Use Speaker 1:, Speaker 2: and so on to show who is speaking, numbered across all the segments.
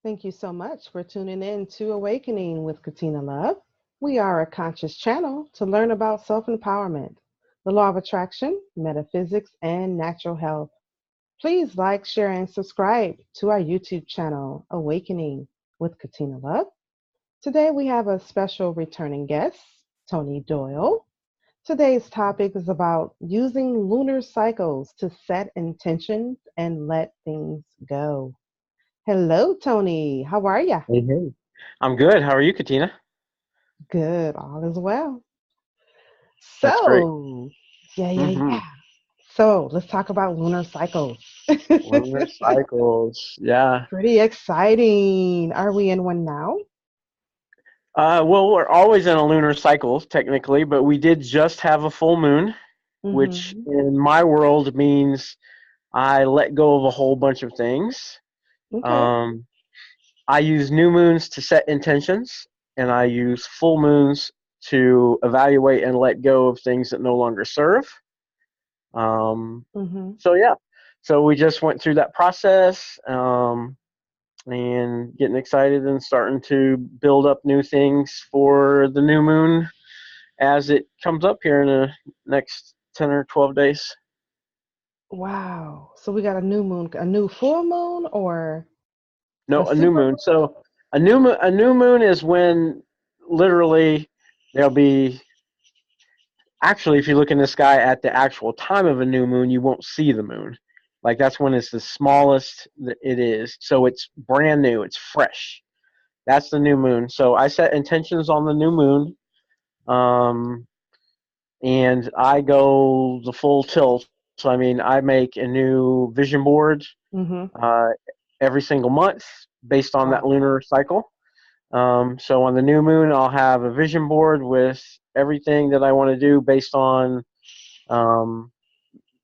Speaker 1: Thank you so much for tuning in to Awakening with Katina Love. We are a conscious channel to learn about self empowerment, the law of attraction, metaphysics, and natural health. Please like, share, and subscribe to our YouTube channel, Awakening with Katina Love. Today we have a special returning guest, Tony Doyle. Today's topic is about using lunar cycles to set intentions and let things go. Hello, Tony. How are you?
Speaker 2: Hey, hey. I'm good. How are you, Katina?
Speaker 1: Good, all is well.
Speaker 2: That's great.
Speaker 1: So, yeah.
Speaker 2: hmm
Speaker 1: So, let's talk about lunar cycles.
Speaker 2: Lunar cycles. Yeah.
Speaker 1: Pretty exciting. Are we in one now?
Speaker 2: Well, we're always in a lunar cycle, technically, but we did just have a full moon, which
Speaker 1: Mm-hmm.
Speaker 2: in my world means I let go of a whole bunch of things.
Speaker 1: Okay.
Speaker 2: Um, I use new moons to set intentions, and I use full moons to evaluate and let go of things that no longer serve. Um,
Speaker 1: Mm-hmm.
Speaker 2: yeah. So we just went through that process. And getting excited and starting to build up new things for the new moon as it comes up here in the next 10 or 12 days.
Speaker 1: Wow. So we got a new moon, a new full moon, or a
Speaker 2: No, a new
Speaker 1: super
Speaker 2: moon.
Speaker 1: moon?
Speaker 2: So a new moon is when literally there'll be actually if you look in the sky at the actual time of a new moon, you won't see the moon. Like that's when it's the smallest that it is. So it's brand new, it's fresh. That's the new moon. So I set intentions on the new moon. Um, and I go the full tilt. So I mean, I make a new vision board
Speaker 1: Mm-hmm.
Speaker 2: uh, every single month based on that
Speaker 1: Wow.
Speaker 2: lunar cycle. So on the new moon, I'll have a vision board with everything that I want to do um,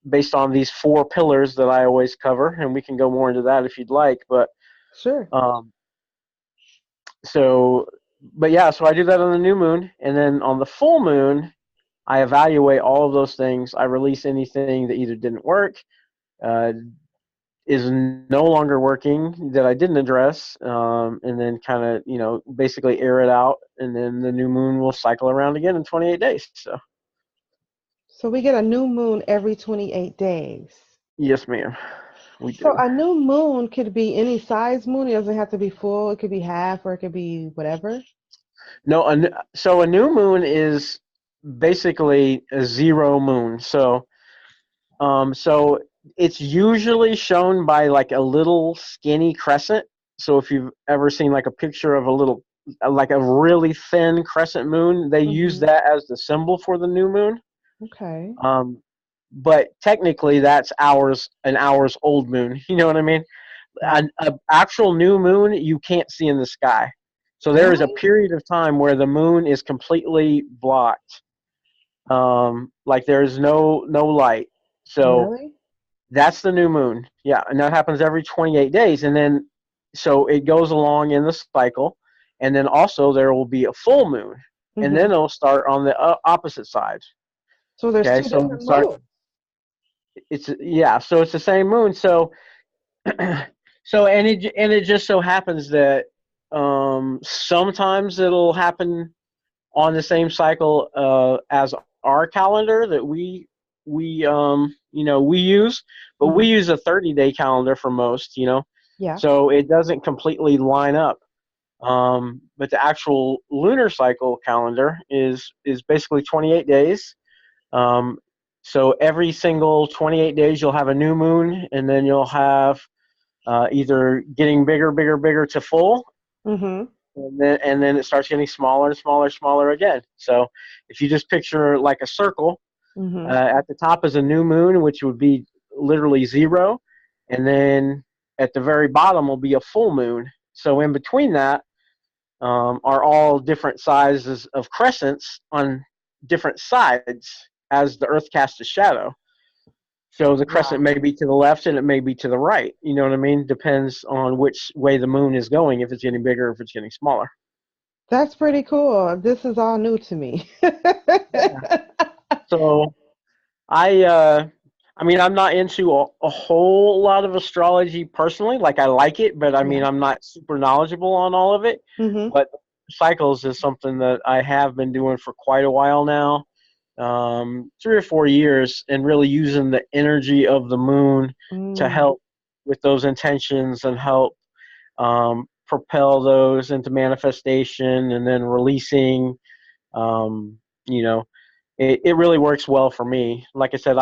Speaker 2: based on these four pillars that I always cover, and we can go more into that if you'd like.
Speaker 1: Sure.
Speaker 2: Um, so, but yeah, so I do that on the new moon, and then on the full moon, I evaluate all of those things. I release anything that either didn't work, uh, is no longer working that I didn't address, and then kind of basically air it out, and then the new moon will cycle around again in 28 days. So
Speaker 1: So we get a new moon every 28 days.
Speaker 2: yes, ma'am, we
Speaker 1: So
Speaker 2: do.
Speaker 1: a new moon could be any size moon. It doesn't have to be full. It could be half or it could be whatever.
Speaker 2: No, so a new moon is basically a zero moon. So it's usually shown by like a little skinny crescent. So if you've ever seen like a picture of a little, like a really thin crescent moon, they use
Speaker 1: Mm-hmm.
Speaker 2: that as the symbol for the new moon.
Speaker 1: Okay.
Speaker 2: Um, but technically, that's an hour's old moon. You know what I mean?
Speaker 1: Wow.
Speaker 2: An actual new moon you can't see in the sky. So there is a
Speaker 1: Really?
Speaker 2: period of time where the moon is completely blocked. Like there's no light. So
Speaker 1: Really?
Speaker 2: that's the new moon. Yeah, and that happens every 28 days. And then, so it goes along in the cycle. And then also there will be a full moon. And
Speaker 1: Mm-hmm.
Speaker 2: then it'll start on the opposite side.
Speaker 1: So there's
Speaker 2: Okay,
Speaker 1: two
Speaker 2: so
Speaker 1: different moons.
Speaker 2: yeah, so it's the same moon. So, and it just so happens that sometimes it'll happen on the same cycle as our calendar that we use, but we
Speaker 1: Mm-hmm.
Speaker 2: use a 30-day calendar for most,
Speaker 1: Yeah.
Speaker 2: so it doesn't completely line up. But the actual lunar cycle calendar is basically 28 days. Um, so every single 28 days you'll have a new moon, and then you'll have either getting bigger, bigger, bigger to full,
Speaker 1: Mm-hmm.
Speaker 2: and then it starts getting smaller and smaller, smaller again. So if you just picture like a circle,
Speaker 1: Mm-hmm.
Speaker 2: at the top is a new moon, which would be literally zero, and then at the very bottom will be a full moon. So in between that are all different sizes of crescents on different sides as the Earth casts a shadow. So the crescent
Speaker 1: Wow.
Speaker 2: may be to the left and it may be to the right. You know what I mean? Depends on which way the moon is going, if it's getting bigger, if it's getting smaller.
Speaker 1: That's pretty cool. This is all new to me.
Speaker 2: Yeah. So I I mean, I'm not into a whole lot of astrology personally. Like, I like it, but I mean,
Speaker 1: Yeah.
Speaker 2: I'm not super knowledgeable on all of it.
Speaker 1: Mm-hmm.
Speaker 2: But cycles is something that I have been doing for quite a while now, 3 or 4 years, and really using the energy of the moon to
Speaker 1: Mm.
Speaker 2: help with those intentions and help propel those into manifestation and then releasing. Um, you know, it really works well for me. Like I said,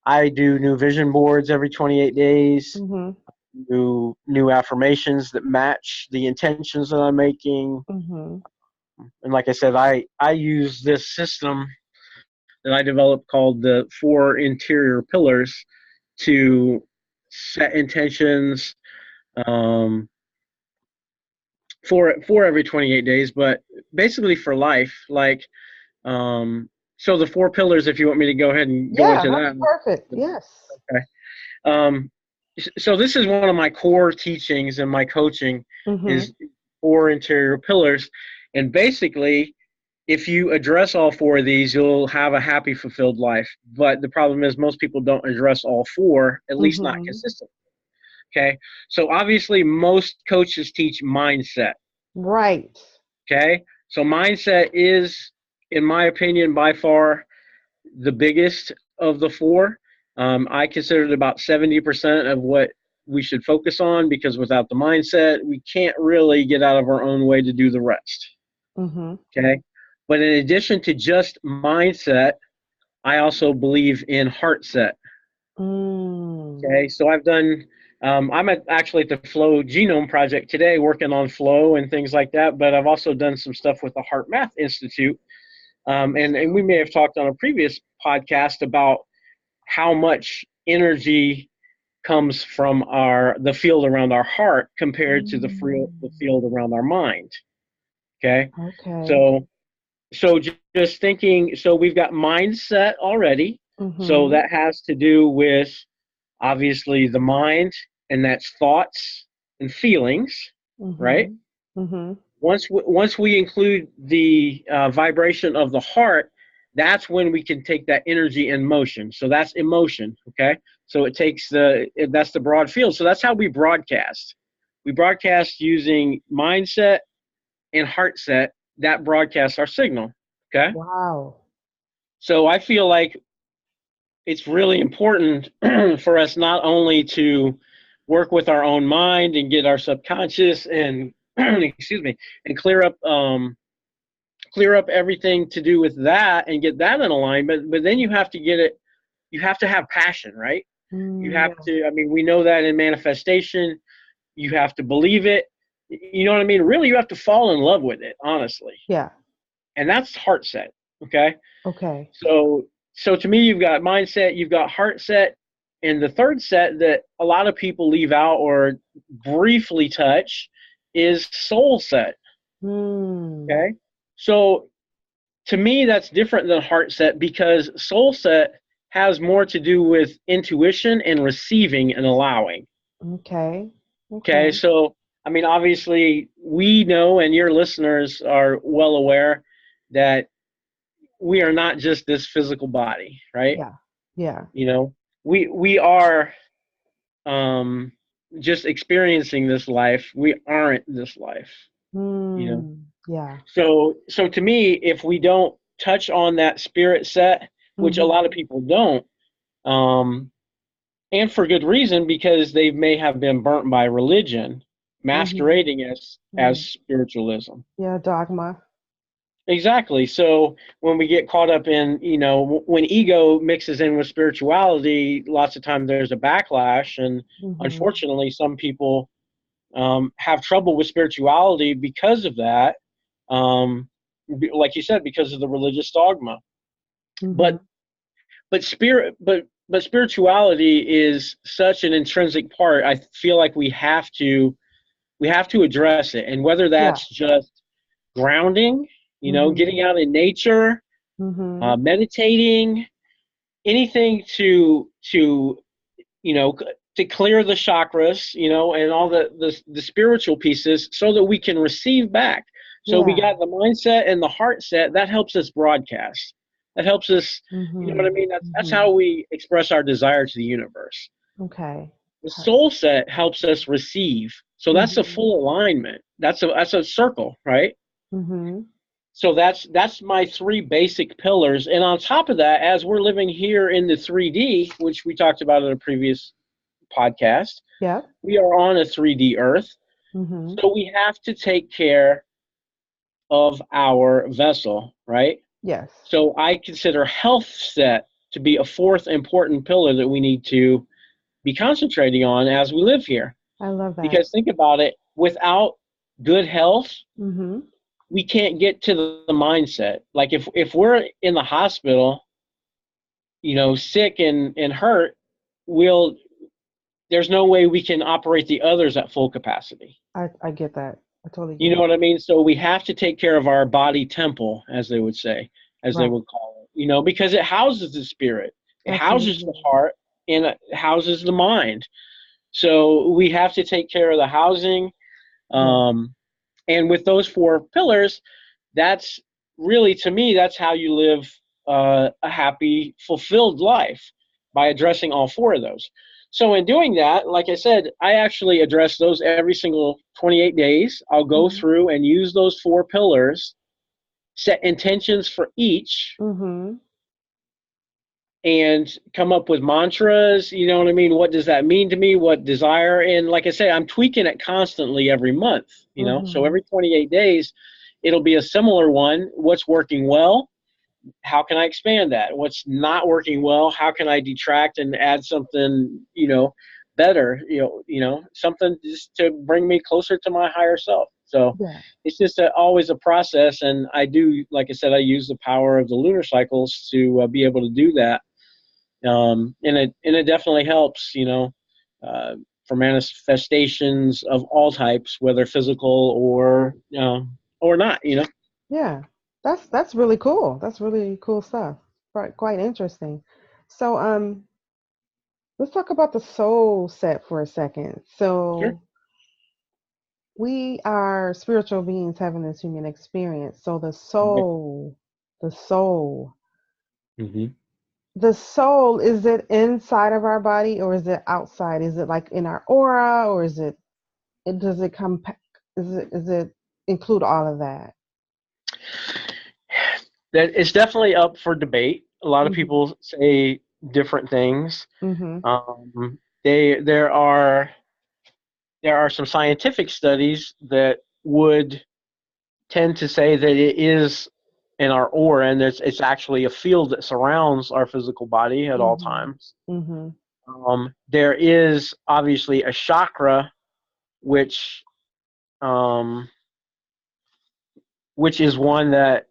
Speaker 2: I do new vision boards every 28 days,
Speaker 1: Mm-hmm.
Speaker 2: new affirmations that match the intentions that I'm making.
Speaker 1: Mm-hmm.
Speaker 2: And like I said, I use this system that I developed called the four interior pillars to set intentions um, for every 28 days, but basically for life. Like, so the four pillars, if you want me to go ahead and go
Speaker 1: Yeah,
Speaker 2: into
Speaker 1: that's
Speaker 2: that.
Speaker 1: perfect. Yes.
Speaker 2: Okay. Um, so this is one of my core teachings in my coaching
Speaker 1: Mm-hmm.
Speaker 2: is four interior pillars, and basically, if you address all four of these, you'll have a happy, fulfilled life. But the problem is most people don't address all four, at least not
Speaker 1: Mm-hmm.
Speaker 2: consistently. Okay, so obviously most coaches teach mindset.
Speaker 1: Right.
Speaker 2: Okay, so mindset is, in my opinion, by far the biggest of the four. I consider it about 70% of what we should focus on, because without the mindset, we can't really get out of our own way to do the rest.
Speaker 1: Mm-hmm.
Speaker 2: Okay. But in addition to just mindset, I also believe in heart set.
Speaker 1: Mm.
Speaker 2: Okay. So I'm actually at the Flow Genome Project today working on flow and things like that, but I've also done some stuff with the Heart Math Institute. And we may have talked on a previous podcast about how much energy comes from the field around our heart compared to the
Speaker 1: Mm.
Speaker 2: field around our mind. Okay,
Speaker 1: Okay.
Speaker 2: so just thinking. So we've got mindset already. So
Speaker 1: Mm-hmm.
Speaker 2: that has to do with obviously the mind, and that's thoughts and feelings, right?
Speaker 1: Mm-hmm. Mm-hmm.
Speaker 2: Once we include the vibration of the heart, that's when we can take that energy in motion. So that's emotion. Okay, so that's the broad field. So that's how we broadcast. We broadcast using mindset and heart set. That broadcasts our signal. Okay,
Speaker 1: Wow.
Speaker 2: so I feel like it's really important for us not only to work with our own mind and get our subconscious and excuse me, and clear up everything to do with that and get that in alignment. But then you have to get it. You have to have passion, right? You
Speaker 1: Mm,
Speaker 2: have
Speaker 1: yeah.
Speaker 2: to. I mean, we know that in manifestation, you have to believe it. You know what I mean? Really, you have to fall in love with it, honestly,
Speaker 1: Yeah.
Speaker 2: and that's heart set. Okay,
Speaker 1: Okay.
Speaker 2: so to me, you've got mindset, you've got heart set, and the third set that a lot of people leave out or briefly touch is soul set.
Speaker 1: Mm.
Speaker 2: Okay, so to me, that's different than heart set because soul set has more to do with intuition and receiving and allowing.
Speaker 1: Okay.
Speaker 2: Okay,
Speaker 1: Okay.
Speaker 2: so I mean, obviously, we know, and your listeners are well aware that we are not just this physical body, right?
Speaker 1: Yeah. Yeah.
Speaker 2: You know, we are um, just experiencing this life. We aren't this life. You know,
Speaker 1: Mm. Yeah.
Speaker 2: so to me, if we don't touch on that spirit set, which a lot of
Speaker 1: Mm-hmm.
Speaker 2: people don't, um, and for good reason, because they may have been burnt by religion
Speaker 1: Mm-hmm.
Speaker 2: masquerading as
Speaker 1: Mm.
Speaker 2: spiritualism.
Speaker 1: Yeah. Dogma.
Speaker 2: Exactly. So when we get caught up in, when ego mixes in with spirituality, lots of times there's a backlash, and
Speaker 1: Mm-hmm.
Speaker 2: unfortunately, some people have trouble with spirituality because of that. Um, like you said, because of the religious dogma.
Speaker 1: Mm-hmm.
Speaker 2: But but spirituality is such an intrinsic part. I feel like we have to address it, and whether
Speaker 1: Yeah.
Speaker 2: that's just grounding,
Speaker 1: Mm-hmm.
Speaker 2: getting out in nature,
Speaker 1: Mm-hmm.
Speaker 2: meditating, anything to you know to clear the chakras, and all the spiritual pieces, so that we can receive back. So we
Speaker 1: Yeah.
Speaker 2: got the mindset and the heart set that helps us broadcast. That helps us. You know what I
Speaker 1: Mhm.
Speaker 2: mean? That's
Speaker 1: Mhm.
Speaker 2: how we express our desire to the universe.
Speaker 1: Okay.
Speaker 2: The
Speaker 1: Okay.
Speaker 2: soul set helps us receive. So that's a
Speaker 1: Mhm.
Speaker 2: full alignment. That's a circle, right?
Speaker 1: Mhm.
Speaker 2: So that's my three basic pillars. And on top of that, as we're living here in the 3D, which we talked about in a previous podcast,
Speaker 1: Yep.
Speaker 2: we are on a 3D Earth.
Speaker 1: Mhm.
Speaker 2: So we have to take care of our vessel, right?
Speaker 1: Yes.
Speaker 2: So I consider health set to be a fourth important pillar that we need to be concentrating on as we live here.
Speaker 1: I love that.
Speaker 2: Because think about it, without good health,
Speaker 1: Mhm.
Speaker 2: we can't get to the mindset. Like if we're in the hospital, sick and hurt, we'll there's no way we can operate the others at full capacity.
Speaker 1: I get that. I totally
Speaker 2: You
Speaker 1: get
Speaker 2: know
Speaker 1: it.
Speaker 2: what I mean? So we have to take care of our body temple, as they would say, as they
Speaker 1: Right.
Speaker 2: would call it, because it houses the spirit, it houses the
Speaker 1: Absolutely.
Speaker 2: heart, and it houses the mind. So we have to take care of the housing.
Speaker 1: Yes.
Speaker 2: Um, and with those four pillars, that's really, to me, that's how you live a happy, fulfilled life, by addressing all four of those. So in doing that, like I said, I actually address those every single 28 days. I'll go
Speaker 1: Mhm.
Speaker 2: through and use those four pillars, set intentions for each,
Speaker 1: Mhm.
Speaker 2: and come up with mantras. You know what I mean? What does that mean to me? What desire? And like I say, I'm tweaking it constantly every month. So
Speaker 1: Mhm.
Speaker 2: every 28 days, it'll be a similar one. What's working well? How can I expand that? What's not working well? How can I detract and add something, better? Something just to bring me closer to my higher self. So
Speaker 1: Yeah.
Speaker 2: it's just always a process, and I do, like I said, I use the power of the lunar cycles to be able to do that, and it definitely helps, uh, for manifestations of all types, whether physical or not.
Speaker 1: Yeah. That's really cool. That's really cool stuff. Quite interesting. So let's talk about the soul set for a second.
Speaker 2: Sure.
Speaker 1: So we are spiritual beings having this human experience. So
Speaker 2: Right.
Speaker 1: the soul,
Speaker 2: Hmm.
Speaker 1: the soul, is it inside of our body or is it outside? Is it like in our aura or does it come, is it include all of that?
Speaker 2: That it's definitely up for debate. A lot of
Speaker 1: Mhm.
Speaker 2: people say different things.
Speaker 1: Mhm.
Speaker 2: There are some scientific studies that would tend to say that it is in our aura, and it's actually a field that surrounds our physical body at all
Speaker 1: Mhm.
Speaker 2: times.
Speaker 1: Mhm.
Speaker 2: There is obviously a chakra, which um, which is one that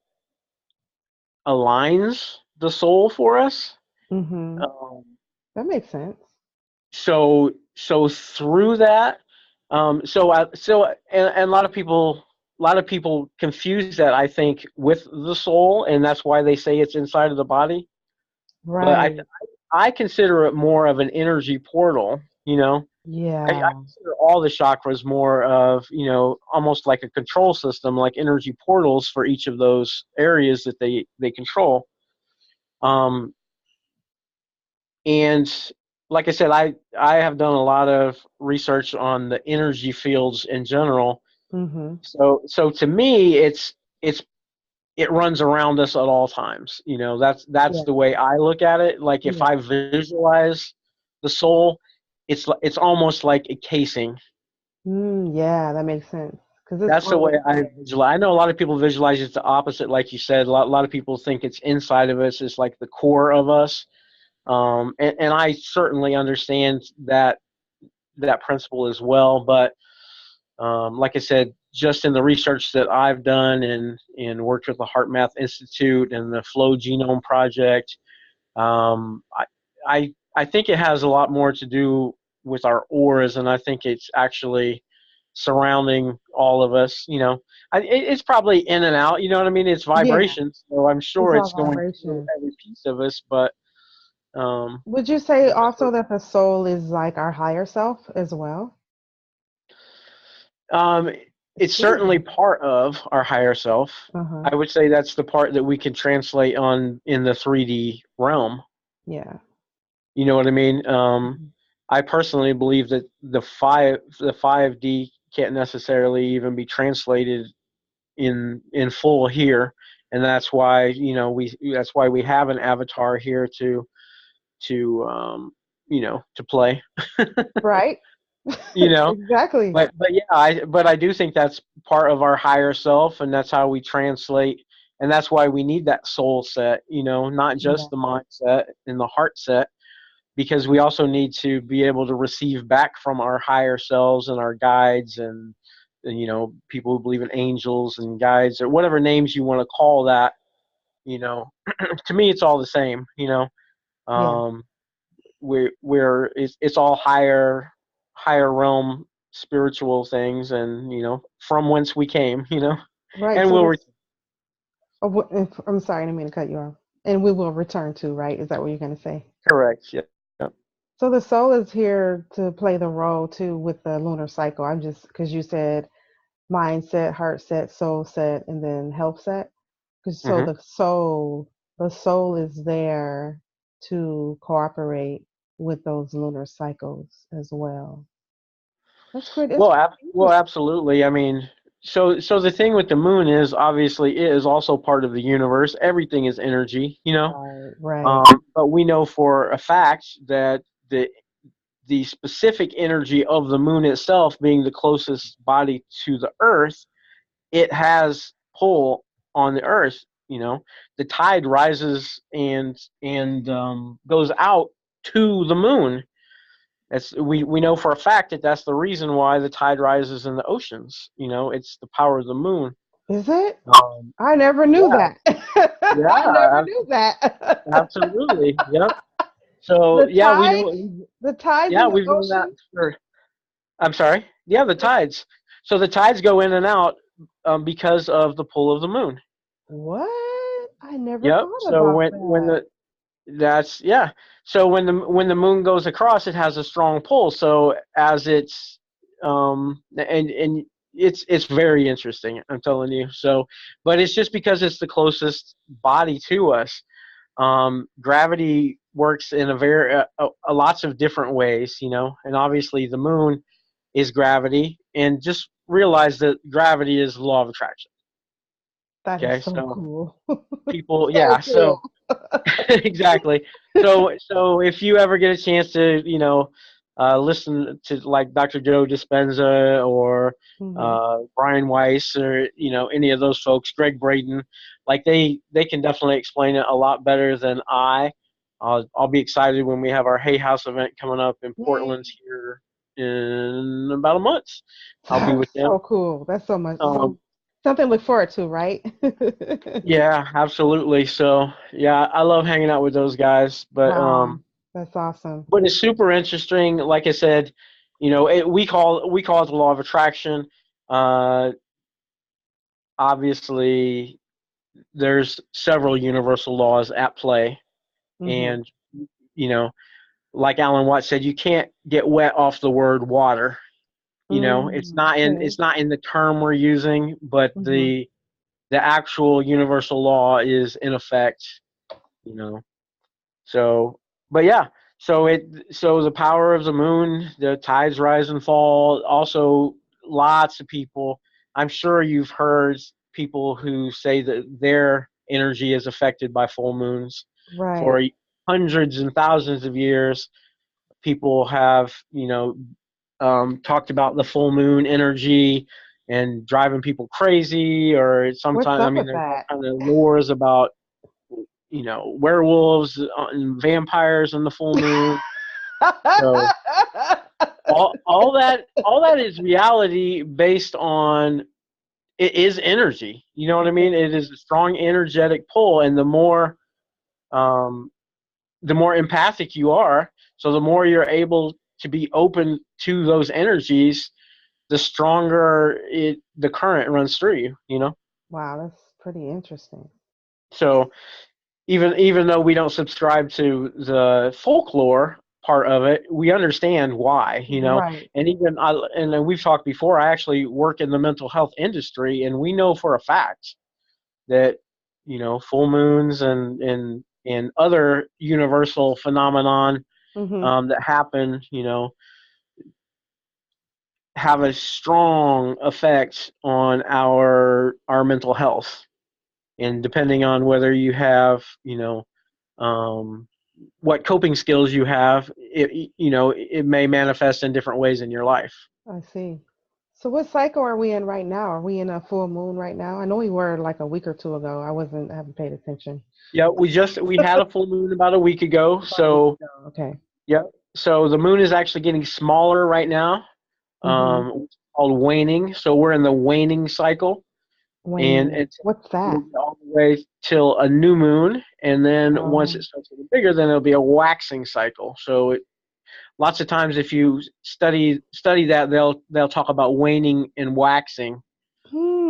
Speaker 2: aligns the soul for us.
Speaker 1: Mhm.
Speaker 2: Um,
Speaker 1: That makes sense.
Speaker 2: so through that, and a lot of people confuse that, I think, with the soul, and that's why they say it's inside of the body. But
Speaker 1: Right.
Speaker 2: I consider it more of an energy portal. I
Speaker 1: Yeah.
Speaker 2: consider all the chakras more of, almost like a control system, like energy portals for each of those areas that they control. Um, and like I said, I have done a lot of research on the energy fields in general.
Speaker 1: Mhm.
Speaker 2: So to me, it runs around us at all times. That's
Speaker 1: Yeah.
Speaker 2: the way I look at it. Like if
Speaker 1: Yeah.
Speaker 2: I visualize the soul, it's almost like a casing.
Speaker 1: Yeah, that makes sense. Because it's
Speaker 2: That's the
Speaker 1: on
Speaker 2: way
Speaker 1: the
Speaker 2: I
Speaker 1: side.
Speaker 2: visualize. I know a lot of people visualize it's the opposite, like you said. A lot of people think it's inside of us. It's like the core of us. And I certainly understand that principle as well. But like I said, just in the research that I've done and worked with the Heart Math Institute and the Flow Genome Project, um, I, I think it has a lot more to do with our auras, and I think it's actually surrounding all of us. It's probably in and out. You know what I mean? It's
Speaker 1: Yeah,
Speaker 2: vibrations, so I'm
Speaker 1: it's
Speaker 2: sure
Speaker 1: all
Speaker 2: it's going through
Speaker 1: vibration.
Speaker 2: every piece of us. But um,
Speaker 1: Would you say also that the soul is like our higher self as well?
Speaker 2: Um, it's
Speaker 1: It
Speaker 2: certainly
Speaker 1: is.
Speaker 2: part of our higher self.
Speaker 1: Uh-huh.
Speaker 2: I would say that's the part that we can translate on in the 3D realm.
Speaker 1: Yeah.
Speaker 2: You know what I mean?
Speaker 1: Mhm.
Speaker 2: I personally believe that the 5D can't necessarily even be translated in full here, and that's why that's why we have an avatar here to to play.
Speaker 1: Right.
Speaker 2: you know,
Speaker 1: Exactly.
Speaker 2: but yeah, I do think that's part of our higher self, and that's how we translate, and that's why we need that soul set. Not
Speaker 1: Yeah.
Speaker 2: just the mindset and the heart set, because we also need to be able to receive back from our higher selves and our guides and people who believe in angels and guides or whatever names you want to call that. you know to me it's all the same.
Speaker 1: Yeah.
Speaker 2: um it's all higher realm spiritual things, and from whence we came.
Speaker 1: Right.
Speaker 2: And
Speaker 1: So
Speaker 2: we'll
Speaker 1: this, oh, I'm sorry, I didn't mean to cut you off. And we will return to, right? Is that what you're going to say?
Speaker 2: correct. Yeah.
Speaker 1: So the soul is here to play the role too with the lunar cycle. I'm just because you said mindset, heart set, soul set, and then health set. 'Cause so
Speaker 2: hmm
Speaker 1: the soul is there to cooperate with those lunar cycles as well. That's great. It's pretty
Speaker 2: Well,
Speaker 1: interesting.
Speaker 2: absolutely. I mean, so the thing with the moon is obviously it is also part of the universe. Everything is energy.
Speaker 1: Right, right.
Speaker 2: But we know for a fact that the specific energy of the moon itself, being the closest body to the Earth, it has pull on the Earth. The tide rises and goes out to the moon. We know for a fact that that's the reason why the tide rises in the oceans. It's the power of the moon.
Speaker 1: Is it?
Speaker 2: Um,
Speaker 1: I never knew
Speaker 2: yeah,
Speaker 1: that. I never
Speaker 2: yeah,
Speaker 1: knew that.
Speaker 2: absolutely. Yep. So
Speaker 1: The
Speaker 2: yeah, we
Speaker 1: tides,
Speaker 2: know.
Speaker 1: the tides
Speaker 2: Yeah,
Speaker 1: in the
Speaker 2: we've known that
Speaker 1: ocean.
Speaker 2: for. I'm sorry. Yeah, the tides. So the tides go in and out because of the pull of the moon.
Speaker 1: What? I never
Speaker 2: Yep.
Speaker 1: thought
Speaker 2: So
Speaker 1: about
Speaker 2: when
Speaker 1: that.
Speaker 2: the that's yeah. So when the moon goes across, it has a strong pull. So as it's and it's very interesting. I'm telling you. So, but it's just because it's the closest body to us. Gravity works in a lots of different ways. And obviously the moon is gravity, and just realize that gravity is the law of attraction.
Speaker 1: That is
Speaker 2: Okay,
Speaker 1: so
Speaker 2: so
Speaker 1: cool.
Speaker 2: people,
Speaker 1: So
Speaker 2: yeah, so
Speaker 1: cool.
Speaker 2: exactly. So if you ever get a chance to, listen to like Dr. Joe Dispenza or
Speaker 1: Hmm.
Speaker 2: Brian Weiss or any of those folks, Greg Braden, like they can definitely explain it a lot better than I. I'll be excited when we have our Hay House event coming up in Portland
Speaker 1: Yay.
Speaker 2: here in about a month. I'll be with
Speaker 1: That's
Speaker 2: them.
Speaker 1: so cool. That's so much.
Speaker 2: Um,
Speaker 1: So something to look forward to, right?
Speaker 2: yeah, absolutely. So yeah, I love hanging out with those guys, but
Speaker 1: Wow. That's awesome.
Speaker 2: it's super interesting. Like I said, we call it the law of attraction. Uh, Obviously, there's several universal laws at play,
Speaker 1: Hmm.
Speaker 2: and you know, like Alan Watts said, you can't get wet off the word water. It's
Speaker 1: Mm,
Speaker 2: not in
Speaker 1: okay.
Speaker 2: it's not in the term we're using, but
Speaker 1: Hmm.
Speaker 2: the actual universal law is in effect. You know, So, but yeah, so the power of the moon, the tides rise and fall. Also, lots of people. I'm sure you've heard people who say that their energy is affected by full moons.
Speaker 1: Right.
Speaker 2: For hundreds and thousands of years, people have talked about the full moon energy and driving people crazy, or
Speaker 1: What's
Speaker 2: sometimes I
Speaker 1: up
Speaker 2: mean
Speaker 1: with
Speaker 2: there's all
Speaker 1: that?
Speaker 2: kind of lures about werewolves and vampires in the full moon. So all that is reality based on it is energy. You know what I mean?
Speaker 1: Yeah.
Speaker 2: It is a strong energetic pull, and um, the more empathic you are, so the more you're able to be open to those energies, the stronger the current runs through you.
Speaker 1: Wow, that's pretty interesting.
Speaker 2: So even though we don't subscribe to the folklore, part of it, we understand why,
Speaker 1: Right.
Speaker 2: and even and then we've talked before. I actually work in the mental health industry, and we know for a fact that full moons and other universal phenomenon
Speaker 1: Mhm.
Speaker 2: that happen, have a strong effect on our mental health. And depending on whether you have, um, what coping skills you have, it may manifest in different ways in your life.
Speaker 1: I see. So what cycle are we in right now? Are we in a full moon right now? I know we were like a week or two ago. I haven't paid attention.
Speaker 2: Yeah, we had a full moon about a week ago.
Speaker 1: About a week
Speaker 2: So
Speaker 1: ago. Okay.
Speaker 2: yeah, so the moon is actually getting smaller right now.
Speaker 1: Mhm.
Speaker 2: It's called waning. So we're in the waning cycle, and
Speaker 1: Waning.
Speaker 2: it's
Speaker 1: What's
Speaker 2: it'll
Speaker 1: that?
Speaker 2: be all the way till a new moon, and then once it
Speaker 1: Oh.
Speaker 2: starts getting bigger, then it'll be a waxing cycle. So lots of times, if you study that, they'll talk about waning and waxing. Um,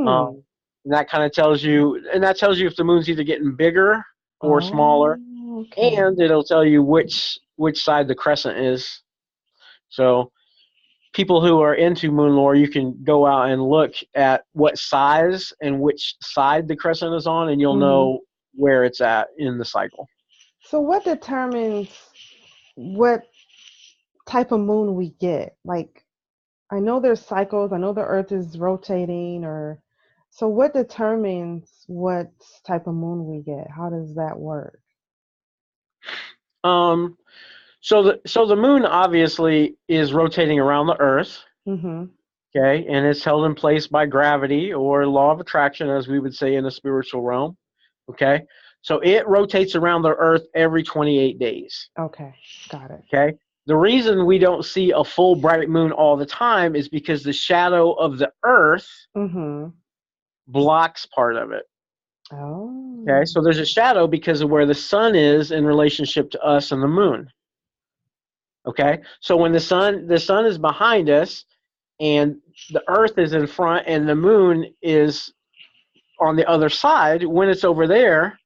Speaker 1: Hmm.
Speaker 2: and that tells you if the moon's either getting bigger or smaller,
Speaker 1: Oh, okay.
Speaker 2: and it'll tell you which side the crescent is. So people who are into moon lore, you can go out and look at what size and which side the crescent is on, and you'll
Speaker 1: Mhm.
Speaker 2: know where it's at in the cycle.
Speaker 1: So what determines what type of moon we get? Like I know there's cycles. I know the Earth is rotating, or so what determines what type of moon we get? How does that work?
Speaker 2: Um, so the moon obviously is rotating around the Earth,
Speaker 1: Mm-hmm.
Speaker 2: okay, and it's held in place by gravity or law of attraction, as we would say in the spiritual realm, okay. So it rotates around the Earth every 28 days,
Speaker 1: Okay, got it.
Speaker 2: okay. The reason we don't see a full bright moon all the time is because the shadow of the Earth
Speaker 1: Mm-hmm.
Speaker 2: blocks part of it.
Speaker 1: Oh.
Speaker 2: Okay, so there's a shadow because of where the sun is in relationship to us and the moon. Okay, so when the sun is behind us and the Earth is in front and the moon is on the other side, when it's over there,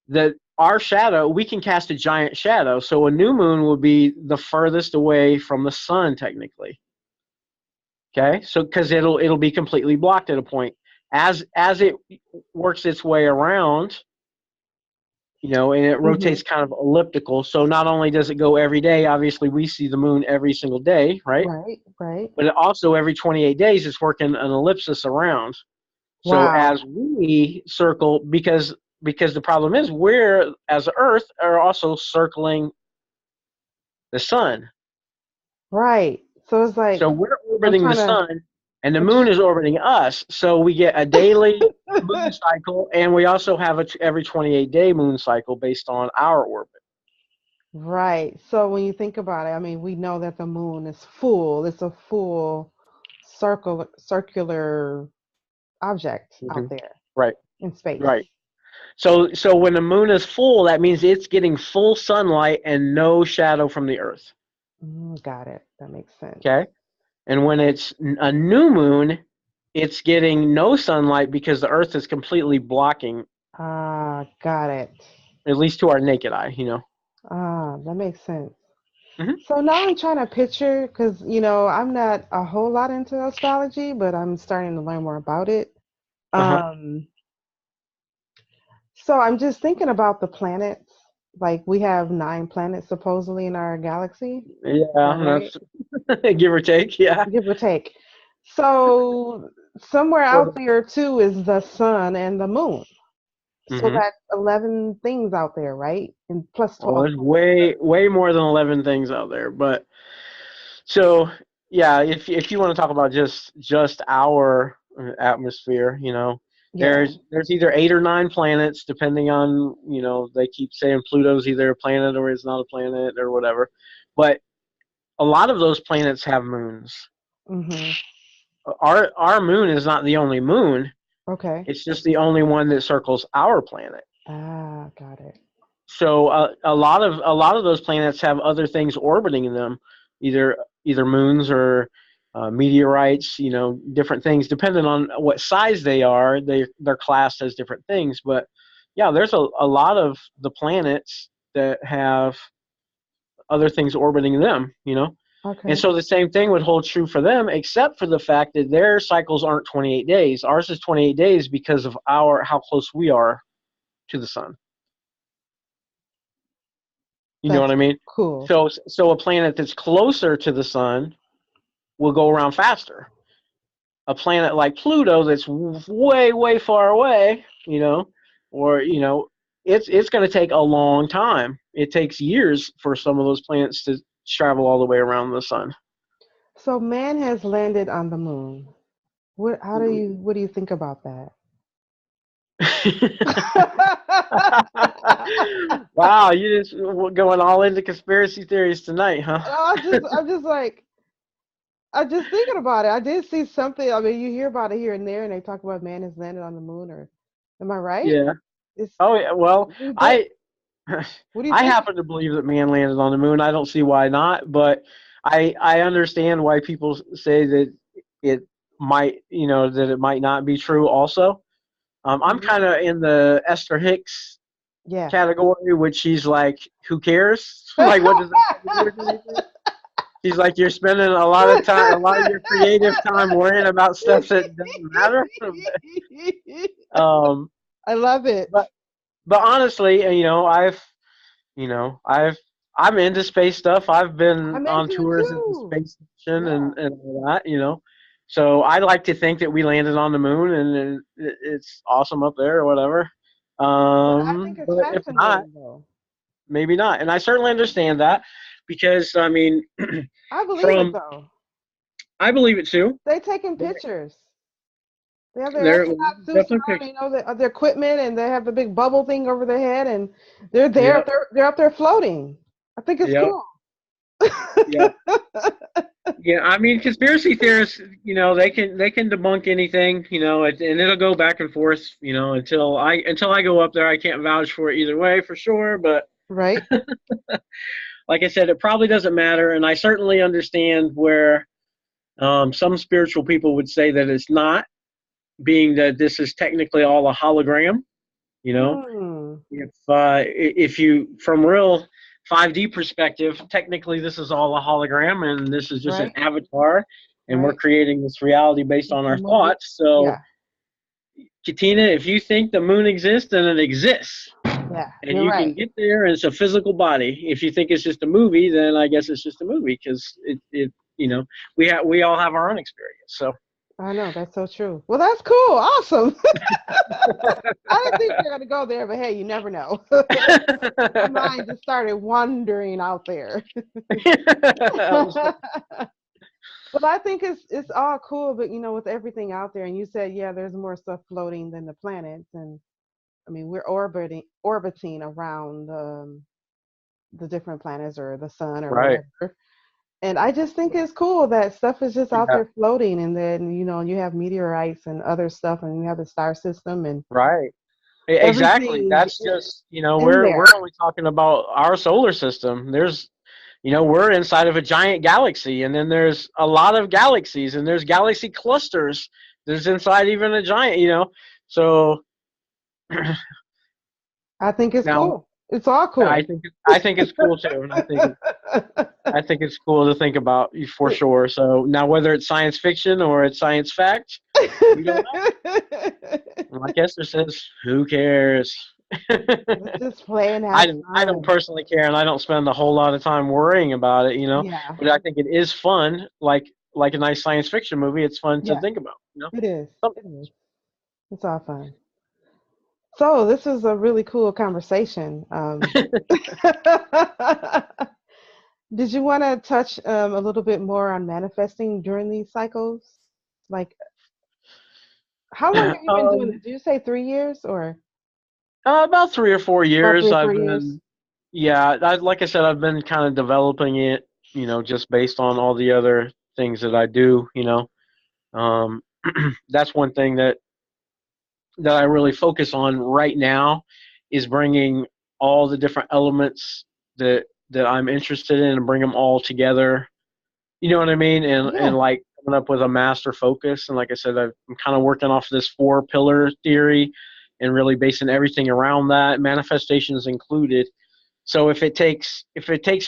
Speaker 2: that our shadow, we can cast a giant shadow. So a new moon will be the furthest away from the sun technically. Okay, so because it'll be completely blocked at a point as it works its way around, and it
Speaker 1: Mm-hmm.
Speaker 2: rotates kind of elliptical. So not only does it go every day, obviously we see the moon every single day, right?
Speaker 1: Right, right.
Speaker 2: But it also every 28 days it's working an ellipsis around. So
Speaker 1: Wow.
Speaker 2: as we circle, because the problem is we're as Earth are also circling the sun.
Speaker 1: Right. So it's
Speaker 2: So
Speaker 1: like
Speaker 2: we're
Speaker 1: I'm
Speaker 2: orbiting the
Speaker 1: trying to
Speaker 2: sun, and the
Speaker 1: I'm
Speaker 2: moon
Speaker 1: tr-
Speaker 2: is orbiting us. So we get a daily moon cycle, and we also have a every 28-day moon cycle based on our orbit.
Speaker 1: Right. So when you think about it, I mean, we know that the moon is full. It's a full circular object out
Speaker 2: Hmm.
Speaker 1: there
Speaker 2: Right,
Speaker 1: in space.
Speaker 2: right. So when the moon is full, that means it's getting full sunlight and no shadow from the Earth.
Speaker 1: Got it. That makes sense.
Speaker 2: Okay, and when it's a new moon, it's getting no sunlight because the Earth is completely blocking,
Speaker 1: Ah, got it.
Speaker 2: at least to our naked eye.
Speaker 1: Ah, that makes sense.
Speaker 2: Hmm.
Speaker 1: So now I'm trying to picture, because, I'm not a whole lot into astrology, but I'm starting to learn more about it.
Speaker 2: Uh huh.
Speaker 1: Um, so I'm just thinking about the planets. Like we have 9 planets supposedly in our galaxy. Is that
Speaker 2: Yeah,
Speaker 1: right?
Speaker 2: that's give or take. Yeah.
Speaker 1: Give or take. So somewhere out there too is the sun and the moon. So
Speaker 2: Mm-hmm.
Speaker 1: that's 11 things out there, right? And plus
Speaker 2: Well,
Speaker 1: 12
Speaker 2: there's
Speaker 1: planets.
Speaker 2: way more than 11 things out there, but so yeah, if you want to talk about just our atmosphere,
Speaker 1: Yeah.
Speaker 2: there's either 8 or 9 planets, depending on they keep saying Pluto's either a planet or it's not a planet or whatever, but a lot of those planets have moons.
Speaker 1: Mm-hmm.
Speaker 2: Our moon is not the only moon;
Speaker 1: Okay.
Speaker 2: it's just the only one that circles our planet.
Speaker 1: Ah, got it.
Speaker 2: So a lot of those planets have other things orbiting them, either either moons or meteorites. Different things depending on what size they are. They're classed as different things. But yeah, there's a lot of the planets that have other things orbiting them, And
Speaker 1: Okay.
Speaker 2: so the same thing would hold true for them, except for the fact that their cycles aren't 28 days. Ours is 28 days because of how close we are to the sun. You know what
Speaker 1: That's
Speaker 2: I mean?
Speaker 1: cool.
Speaker 2: So a planet that's closer to the sun will go around faster. A planet like Pluto that's way, way far away, or it's going to take a long time. It takes years for some of those planets to travel all the way around the sun.
Speaker 1: So man has landed on the moon. What do you think about that?
Speaker 2: Wow, you just going all into conspiracy theories tonight, huh?
Speaker 1: I'm just thinking about it. I did see something. I mean, you hear about it here and there, and they talk about man has landed on the moon. Or am I right?
Speaker 2: Yeah.
Speaker 1: It's
Speaker 2: Oh, yeah. Well,
Speaker 1: but
Speaker 2: I
Speaker 1: what do you
Speaker 2: I
Speaker 1: think?
Speaker 2: happen to believe that man landed on the moon. I don't see why not, but I understand why people say that it might, that it might not be true also. I'm
Speaker 1: Mhm.
Speaker 2: kind of in the Esther Hicks
Speaker 1: Yeah.
Speaker 2: category, which she's like, who cares? Like, what does that have to do with anything? She's like, you're spending a lot of time, a lot of your creative time worrying about stuff that doesn't matter. um,
Speaker 1: I love it.
Speaker 2: but but honestly, you know, I'm into space stuff. I've been
Speaker 1: I'm
Speaker 2: on
Speaker 1: into it
Speaker 2: tours at the
Speaker 1: too.
Speaker 2: space station
Speaker 1: Yeah.
Speaker 2: and all that. So I like to think that we landed on the moon and it's awesome up there or whatever.
Speaker 1: But I think it's
Speaker 2: But if not,
Speaker 1: fascinating though.
Speaker 2: maybe not. And I certainly understand that because I mean,
Speaker 1: I believe it
Speaker 2: from
Speaker 1: though.
Speaker 2: I believe it too.
Speaker 1: They taking
Speaker 2: There,
Speaker 1: pictures. They have their
Speaker 2: there
Speaker 1: astronaut suits
Speaker 2: definitely
Speaker 1: on,
Speaker 2: pictures.
Speaker 1: their equipment, and they have the big bubble thing over their head, and they're there.
Speaker 2: Yeah,
Speaker 1: They're up there floating. I think it's
Speaker 2: yeah,
Speaker 1: cool.
Speaker 2: yeah. Yeah, I mean, conspiracy theorists, they can debunk anything, and it'll go back and forth, until I go up there. I can't vouch for it either way for sure, but
Speaker 1: Right?
Speaker 2: like I said, it probably doesn't matter, and I certainly understand where some spiritual people would say that it's not, being that this is technically all a hologram. You know,
Speaker 1: Hmm.
Speaker 2: if you from real 5D perspective, technically this is all a hologram, and this is just an
Speaker 1: Right?
Speaker 2: avatar, and we're
Speaker 1: Right?
Speaker 2: creating this reality based
Speaker 1: It's
Speaker 2: on
Speaker 1: a
Speaker 2: our
Speaker 1: movie.
Speaker 2: thoughts. So,
Speaker 1: Yeah.
Speaker 2: Katina, if you think the moon exists, then it exists,
Speaker 1: Yeah.
Speaker 2: and
Speaker 1: You're
Speaker 2: you can
Speaker 1: right.
Speaker 2: get there, and it's a physical body. If you think it's just a movie, then I guess it's just a movie because we all have our own experience. So.
Speaker 1: I know that's so true. Well, that's cool. Awesome. I didn't think we were gonna go there, but hey, you never know. My mind just started wandering out there.
Speaker 2: That was fun.
Speaker 1: But I think it's all cool, but with everything out there, and you said, yeah, there's more stuff floating than the planets, and I mean, we're orbiting around the different planets or the sun or
Speaker 2: Right.
Speaker 1: whatever. And I just think it's cool that stuff is just out
Speaker 2: Yeah.
Speaker 1: there floating, and then you have meteorites and other stuff, and you have the star system and
Speaker 2: Right. Exactly.
Speaker 1: everything
Speaker 2: That's just,
Speaker 1: in
Speaker 2: we're
Speaker 1: there.
Speaker 2: only talking about our solar system. We're inside of a giant galaxy, and then there's a lot of galaxies, and there's galaxy clusters. There's inside even a giant, So
Speaker 1: I think it's
Speaker 2: now
Speaker 1: cool. It's all
Speaker 2: I
Speaker 1: cool.
Speaker 2: think I think it's cool too, and I think it's cool to think about for sure. So now whether it's science fiction or it's science fact, we don't know. Like Esther says, who cares?
Speaker 1: Let's just play and have
Speaker 2: I don't
Speaker 1: fun.
Speaker 2: personally care, and I don't spend a whole lot of time worrying about it.
Speaker 1: Yeah,
Speaker 2: But I think it is fun, like a nice science fiction movie. It's fun to
Speaker 1: yeah,
Speaker 2: think about.
Speaker 1: it is.
Speaker 2: Some-
Speaker 1: It is. It's all fun. So this was a really cool conversation. Did you want to touch a little bit more on manifesting during these cycles? Like, how long have you been doing
Speaker 2: um,
Speaker 1: this? Did you say 3 years or
Speaker 2: about 3 or 4 years.
Speaker 1: about three or four
Speaker 2: I've
Speaker 1: years?
Speaker 2: been, yeah, like I said, I've been kind of developing it. Just based on all the other things that I do. Um, that's one thing that I really focus on right now is bringing all the different elements that I'm interested in and bring them all together. You know what I mean? And
Speaker 1: Yeah.
Speaker 2: like coming up with a master focus. And like I said, I'm kind of working off this 4 pillar theory and really basing everything around that, manifestations included. So if it takes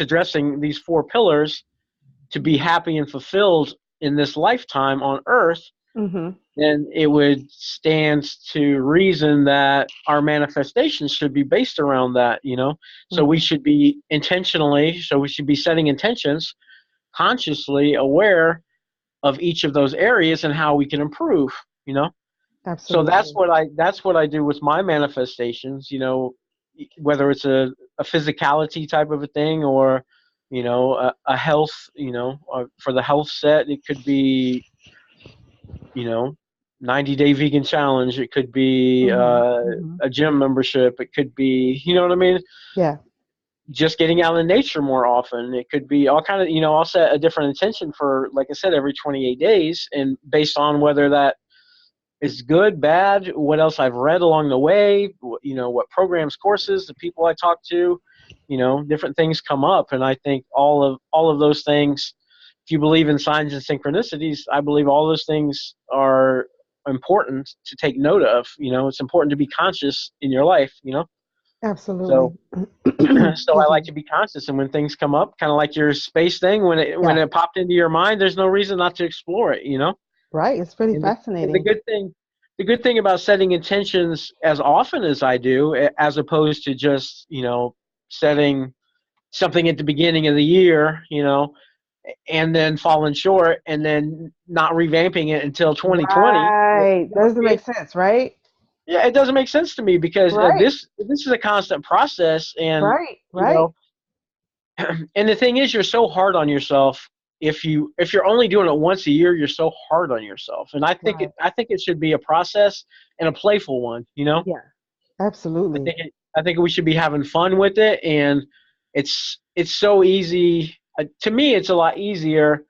Speaker 2: addressing these four pillars to be happy and fulfilled in this lifetime on Earth,
Speaker 1: Mm-hmm.
Speaker 2: then it would stand to reason that our manifestations should be based around that, So we
Speaker 1: Mm-hmm.
Speaker 2: should be we should be setting intentions, consciously aware of each of those areas and how we can improve. So
Speaker 1: Absolutely.
Speaker 2: that's what I do with my manifestations, whether it's a physicality type of a thing, or a health, for the health set it could be, you know 90-day vegan challenge, it could be
Speaker 1: Mm-hmm. Mm-hmm.
Speaker 2: a gym membership, it could be, you know what I mean,
Speaker 1: Yeah.
Speaker 2: just getting out in nature more often, it could be all kind of, I'll set a different intention for, like I said, every 28 days, and based on whether that is good, bad, what else I've read along the way, what programs, courses, the people I talk to, different things come up. And I think all of those things, if you believe in signs and synchronicities, I believe all those things are important to take note of. It's important to be conscious in your life. So
Speaker 1: Absolutely.
Speaker 2: so I
Speaker 1: Excuse
Speaker 2: like
Speaker 1: me.
Speaker 2: to be conscious, and when things come up, kind of like your space thing, when it when
Speaker 1: Yeah.
Speaker 2: it popped into your mind, there's no reason not to explore it.
Speaker 1: Right. It's pretty
Speaker 2: And the
Speaker 1: fascinating.
Speaker 2: good thing about setting intentions as often as I do, as opposed to just setting something at the beginning of the year, and then falling short, and then not revamping it until 2020.
Speaker 1: Right. Doesn't make sense, right?
Speaker 2: Yeah, it doesn't make sense to me, because
Speaker 1: Right.
Speaker 2: this is a constant process, and
Speaker 1: Right.
Speaker 2: you
Speaker 1: Right.
Speaker 2: know, and the thing is, you're so hard on yourself. If you're only doing it once a year, you're so hard on yourself. And I think it
Speaker 1: Right.
Speaker 2: I think it should be a process, and a playful one.
Speaker 1: Yeah.
Speaker 2: I
Speaker 1: Absolutely.
Speaker 2: think it, I think we should be having fun with it, and it's so easy. To me, it's a lot easier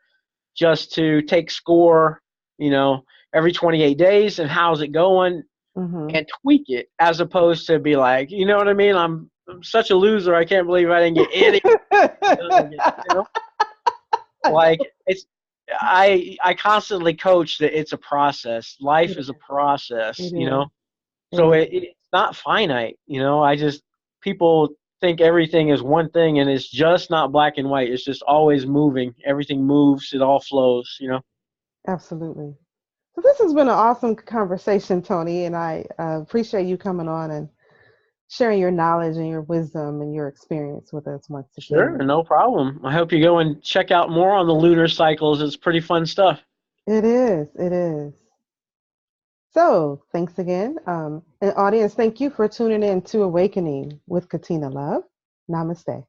Speaker 2: just to take score, you know, every 28 days, and how's it going,
Speaker 1: Mm-hmm.
Speaker 2: and tweak it, as opposed to be like, you know what I mean? I'm such a loser. I can't believe I didn't get any done again. Like, I constantly coach that it's a process.
Speaker 1: It
Speaker 2: Life is a
Speaker 1: is.
Speaker 2: process.
Speaker 1: It is. It
Speaker 2: So
Speaker 1: is.
Speaker 2: it's not finite. I just people think everything is one thing, and it's just not black and white. It's just always moving. Everything moves. It all flows.
Speaker 1: Absolutely. So this has been an awesome conversation, Tony, and I appreciate you coming on and sharing your knowledge and your wisdom and your experience with us once
Speaker 2: Sure,
Speaker 1: again.
Speaker 2: no problem. I hope you go and check out more on the lunar cycles. It's pretty fun stuff.
Speaker 1: It is. It is. So thanks again. And audience, thank you for tuning in to Awakening with Katina Love. Namaste.